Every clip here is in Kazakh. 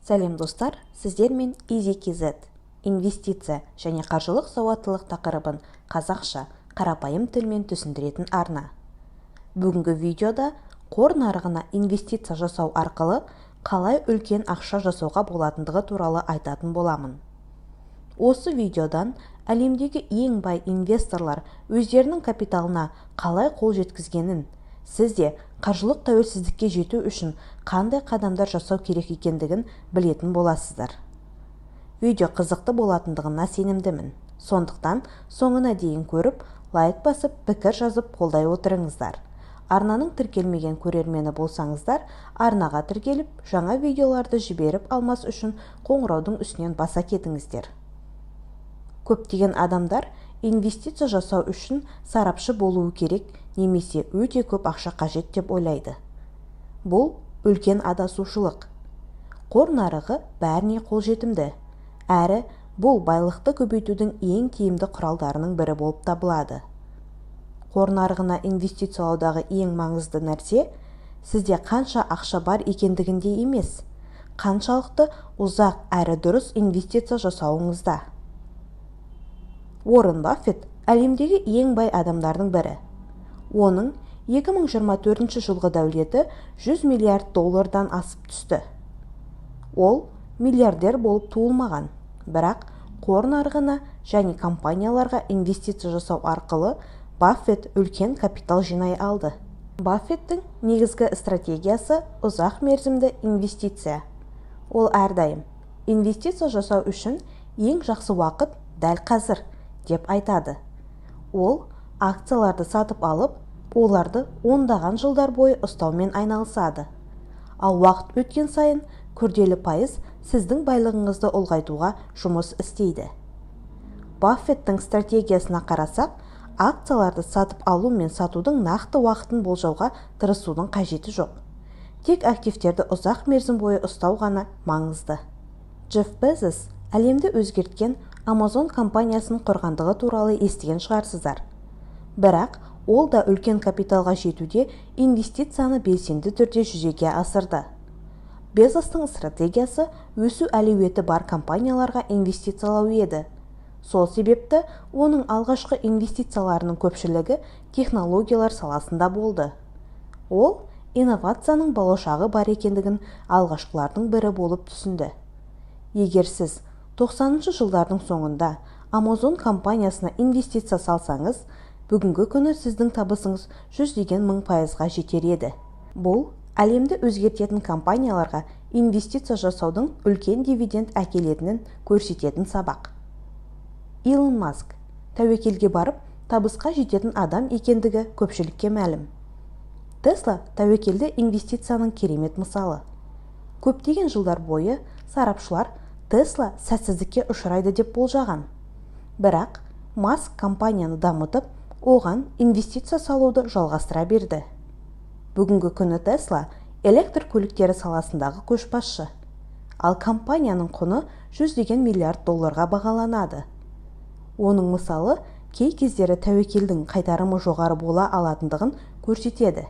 Сәлем достар, сіздермен EasyKZ, инвестиция және қаржылық сауаттылық тақырыбын қазақша, қарапайым тілмен түсіндіретін арна. Бүгінгі видеода қор нарығына инвестиция жасау арқылы қалай үлкен ақша жасауға болатындығы туралы айтатын боламын. Осы видеодан әлемдегі ең бай инвесторлар өздерінің капиталына қалай қол жеткізгенін, сізде қаржылық тәуелсіздікке жету үшін қандай қадамдар жасау керек екендігін білетін боласыздар. Видео қызықты болатындығына сенімдімін. Сондықтан соңына дейін көріп, лайк басып, пікір жазып қолдай отырыңыздар. Арнаның тіркелмеген көрермені болсаңыздар, арнаға тіркеліп, жаңа видеоларды жіберіп алмас үшін қоңыраудың үстінен баса кетіңіздер. Көптеген адамдар инвестиция жасау үшін сарапшы болуы керек немесе өте көп ақша қажет деп ойлайды. Бұл үлкен адасушылық. Қор нарығы бәріне қолжетімді, әрі бұл байлықты көбейтудің ең тиімді құралдарының бірі болып табылады. Қор нарығына инвестициялаудағы ең маңызды нәрсе сізде қанша ақша бар екендігінде емес, қаншалықты ұзақ әрі дұрыс инвестиция жасауыңызда. Уоррен Баффет әлемдегі ең бай адамдардың бірі. Оның 2024 жылғы дәулеті 100 миллиард доллардан асып түсті. Ол миллиардер болып туылмаған, бірақ қор нарығына және компанияларға инвестиция жасау арқылы Баффет үлкен капитал жинай алды. Баффеттің негізгі стратегиясы ұзақ мерзімді инвестиция. Ол әрдайым инвестиция жасау үшін ең жақсы уақыт дәл қазір деп айтады. Ол акцияларды сатып алып, оларды ондаған жылдар бойы ұстаумен айналысады. Ал уақыт өткен сайын күрделі пайыз сіздің байлығыңызды ұлғайтуға жұмыс істейді. Баффеттің стратегиясына қарасақ, акцияларды сатып алу мен сатудың нақты уақытын болжауға тырысудың қажеті жоқ. Тек активтерді ұзақ мерзім бойы ұстау ғана маңызды. Джефф Безос әлемді өзгерткен Amazon компаниясын құрғандығы туралы естіген шығарсыздар. Бірақ ол да үлкен капиталға жетуде инвестицияны белсенді түрде жүзеге асырды. Безостың стратегиясы өсу әлеуеті бар компанияларға инвестициялау еді. Сол себепті оның алғашқы инвестицияларының көпшілігі технологиялар саласында болды. Ол инновацияның болашағы бар екендігін алғашқылардың бірі болып түсінді. Егер сіз 90-шы жылдардың соңында Amazon компаниясына инвестиция салсаңыз, бүгінгі күні сіздің табысыңыз 100 мың пайызға жетер еді. Бұл әлемді өзгертетін компанияларға инвестиция жасаудың үлкен дивиденд әкелетінін көрсететін сабақ. Илон Маск тәуекелге барып, табысқа жететін адам екендігі көпшілікке мәлім. Tesla тәуекелді инвестицияның керемет мысалы. Көптеген жылдар бойы сарапшылар Tesla сәтсіздікке ұшырайды деп болжаған. Бірақ Маск компанияны дамытып, оған инвестиция салуды жалғастыра берді. Бүгінгі күні Tesla электр көліктері саласындағы көшбасшы. Ал компанияның құны 100 миллиард долларға бағаланады. Оның мысалы кей кездері тәуекелдің қайтарымы жоғары бола алатындығын көрсетеді.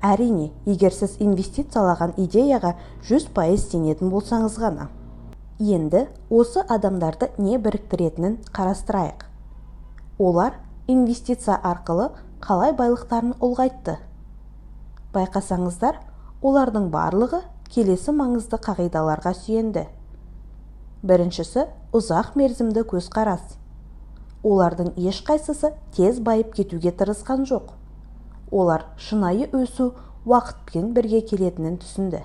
Әрине, егер сіз инвестициялаған идеяға 100% сенетін болсаңыз ғана. Енді осы адамдарды не біріктіретінін қарастырайық. Олар инвестиция арқылы қалай байлықтарын ұлғайтты? Байқасаңыздар, олардың барлығы келесі маңызды қағидаларға сүйенді. Біріншісі ұзақ мерзімді көзқарас. Олардың ешқайсысы тез байып кетуге тырысқан жоқ. Олар шынайы өсу уақытпен бірге келетінін түсінді.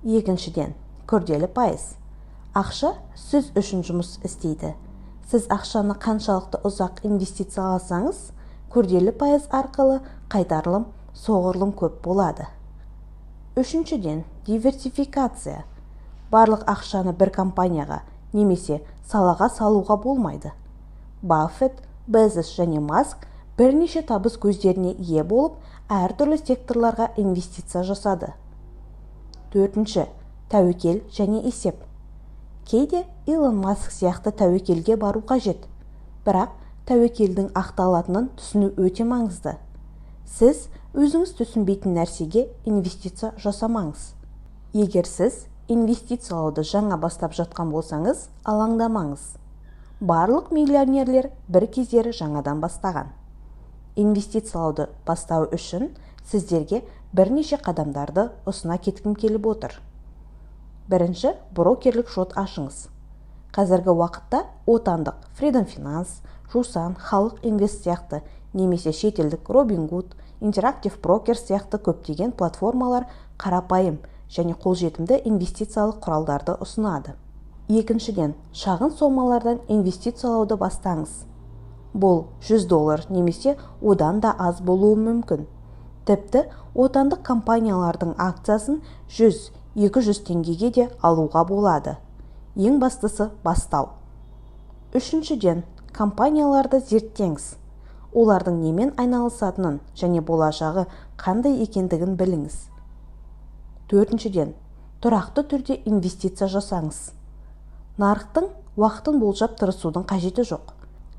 Екіншіден, күрделі пайыз. Ақша сіз үшін жұмыс істейді. Сіз ақшаны қаншалықты ұзақ инвестицияласаңыз, күрделі пайыз арқылы қайтарылым, соғұрлым көп болады. Үшіншіден, диверсификация. Барлық ақшаны бір компанияға немесе салаға салуға болмайды. Баффет, Безос және Маск бірнеше табыс көздеріне ие болып, әртүрлі секторларға инвестиция жасады. Төртінші, тәуекел және есеп. Кейде Илон Маск сияқты тәуекелге бару қажет, бірақ тәуекелдің ақталатынын түсіну өте маңызды. Сіз өзіңіз түсінбейтін нәрсеге инвестиция жасамаңыз. Егер сіз инвестициялауды жаңа бастап жатқан болсаңыз, алаңдамаңыз. Барлық миллионерлер бір кездері жаңадан бастаған. Инвестициялауды бастау үшін сіздерге бірнеше қадамдарды ұсына кеткім келіп отыр. Бірінші, брокерлік шот ашыңыз. Қазіргі уақытта отандық Freedom Finance, Жусан, Халық Инвест сияқты немесе шетелдік Robinhood, Interactive Brokers сияқты көптеген платформалар қарапайым және қолжетімді инвестициялық құралдарды ұсынады. Екіншіден, шағын сомалардан инвестициялауды бастаңыз. Бұл $100 немесе одан да аз болуы мүмкін. Тіпті отандық компаниялардың акциясын 100-200 теңгеге де алуға болады. Ең бастысы бастау. Үшіншіден, компанияларды зерттеңіз. Олардың немен айналысатынын және болашағы қандай екендігін біліңіз. Төртіншіден, тұрақты түрде инвестиция жасаңыз. Нарықтың уақытын болжап тырысудың қажеті жоқ.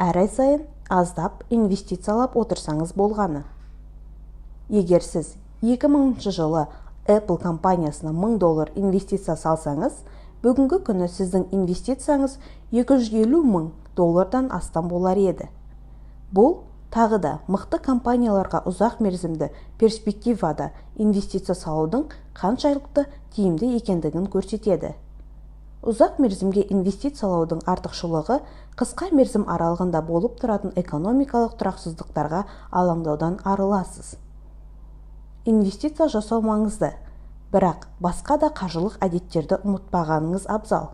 Әр ай сайын аздап инвестициялап отырсаңыз болғаны. Егер сіз 2000 жылы Apple компаниясына $1000 инвестиция салсаңыз, бүгінгі күні сіздің инвестицияңыз $250 000 астам болар еді. Бұл тағы да мықты компанияларға ұзақ мерзімді перспективада инвестиция салудың қаншалықты тиімді екендігін көрсетеді. Ұзақ мерзімге инвестициялаудың артықшылығы қысқа мерзім аралығында болып тұратын экономикалық тұрақсыздықтарға алаңдаудан арыласыз. Инвестиция жасау маңызды, бірақ басқа да қаржылық әдеттерді ұмытпағаныңыз абзал.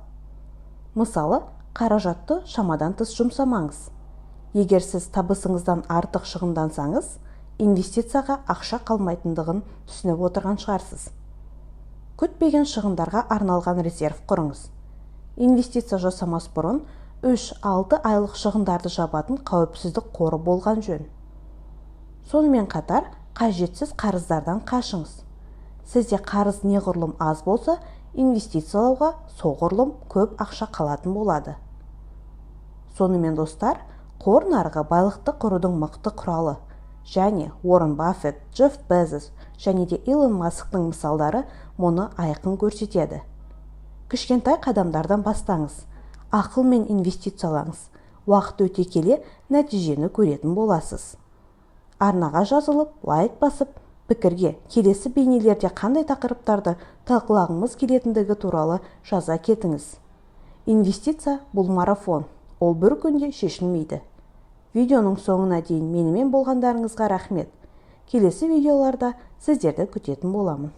Мысалы, қаражатты шамадан тыс жұмсамаңыз. Егер сіз табысыңыздан артық шығындансаңыз, инвестицияға ақша қалмайтындығын түсініп отырған шығарсыз. Күтпеген шығындарға арналған резерв құрыңыз. Инвестиция жасамас бұрын 3-6 айлық шығындарды жабатын қауіпсіздік қоры болған жөн. Сонымен қатар, қажетсіз қарыздардан қашыңыз. Сізде қарыз неғұрлым аз болса, инвестициялауға соғұрлым көп ақша қалатын болады. Сонымен достар, қор нарығы байлықты құрудың мықты құралы, және Уоррен Баффет, Джефф Безос және де Илон Масктың мысалдары мұны айқын көрсетеді. Кішкентай қадамдардан бастаңыз, ақылмен инвестициялаңыз, уақыт өте келе нәтижені көретін боласыз. Арнаға жазылып, лайк басып, пікірге келесі бейнелерде қандай тақырыптарды талқылағымыз келетіндігі туралы жаза кетіңіз. Инвестиция бұл марафон, ол бір күнде шешілмейді. Видеоның соңына дейін менімен болғандарыңызға рахмет. Келесі видеоларда сіздерді күтетін боламын.